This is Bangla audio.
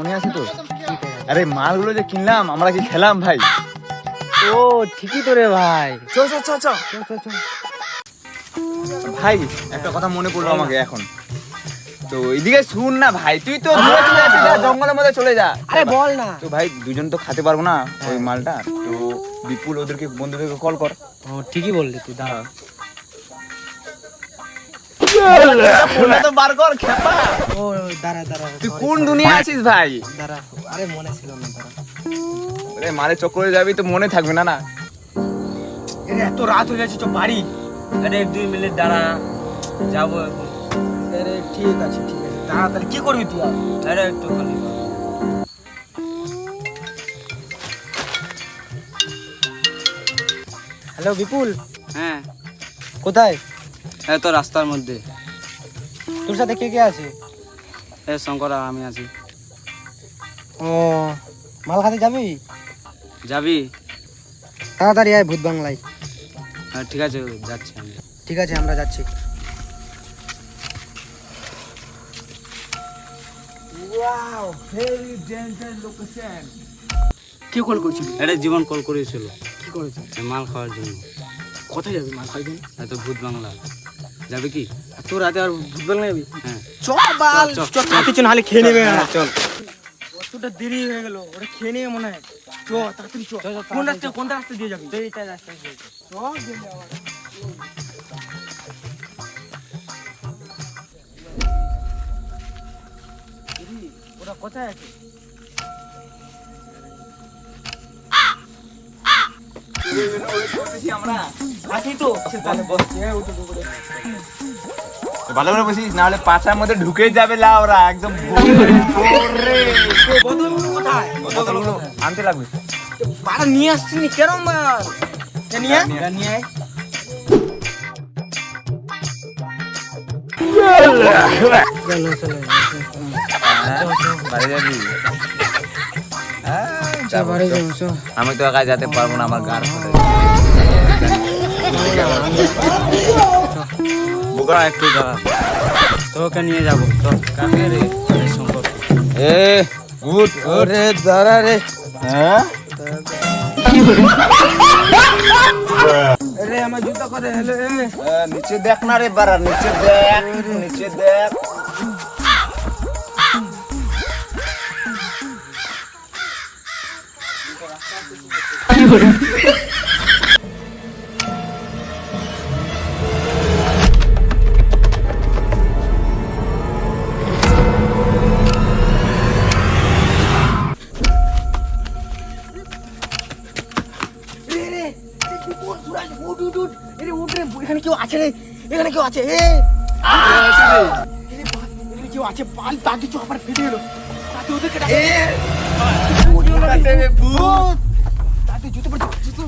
মনে আছে তো? আরে মালগুলো যে কিনলাম আমরা কি খেলাম ভাই? ও ঠিকই তো রে ভাই। চ চ চ চ ভাই একটা কথা মনে পড়লো আমাকে এখন। তো এইদিকে শুন না ভাই, তুই তো দূরে চলে যাচ্ছিস, যা, জঙ্গলের মধ্যে চলে যা। আরে বল না। তো ভাই দুজন তো খেতে পারবো না ওই মালটা, তো বিপুল ওদেরকে বন্ধুদেরকে কল কর। ও ঠিকই বললি তুই, দাঁড়া। ফোনটা তো বার কর খেপা। ও দাঁড়া দাঁড়া, তুই কোন দুনিয়া আছিস ভাই? দাঁড়া, আরে মনে ছিল না, দাঁড়া। আরে মালে চক্করে যাবি তো মনে থাকবে না না? আরে এত রাত হয়ে গেছে, চ বাড়ি। আরে 2 মিনিট দাঁড়া, যাবো এখন। আরে ঠিক আছে ঠিক আছে, তাড়াতাড়ি। কি করবি তুই? আরে একটু খালি। হ্যালো বিপুল। হ্যাঁ, কোথায়? এই তো রাস্তার মধ্যে। তোর সাথে কে কে আছে? এ শঙ্কর আর আমি আছি। ও মাল খাতে যাবি? যাবি? তাড়াতাড়ি আয় ভূত বাংলায়। হ্যাঁ ঠিক আছে, যাচ্ছি আমি। ঠিক আছে, আমরা যাচ্ছি। Wow, very danger location. কি কল করছিস? এটা জীবন কল করেছিল। কি করেছিস? এই মাল খাওয়ার জন্য। কোথায় যাবি মাল খাইতে? এত ভূত বাংলা যাবে কি? তোর রাতে আর ভূত বাংলা যাবি? হ্যাঁ চ বাল, চল, চ তাতে চ, নাহলে খেয়ে নেবে। হ্যাঁ, চল। কতটা দেরি হয়ে গেল, ওটা খেয়ে নেবে মনে হয়। চ তাড়াতাড়ি চ। কোন রাস্তা দিয়ে যাবি? এইটা রাস্তা দিয়ে। চ গেলে আবার। ওরা কোথায় আছে? আসি তো। ভালো করে বসিস, নাহলে পাছার মধ্যে ঢুকে যাবে লাউরা একদম। কোথায়? বোতলগুলো আনতে লাগবে। বাড়া নিয়ে আসছিনি কেন মাল? নিয়ে আয়। নিয়ে আয়। বাড়ি যাবি? বাড়ি যাবো, চ। আমি তো একা যেতে পারবো না, আমার গাড় বোকা একটু দাঁড়া। তোকে নিয়ে যাবো। চল। কাকে রে? এই শঙ্কর। এ গুড ওরে দাঁড়া রে। হ্যাঁ আরে আমার জুতা করে হেলে। নিচে দেখ না রে বাড়া, নিচে দেখ, নিচে দেখ। এখানে কেউ আছে রে, এখানে কেউ আছে। কেউ আছে, পাল তাতে চ, আবার ফেটে গেল। তাতে ওদেরকে তাতে জুতো পড়ছে, জুতো।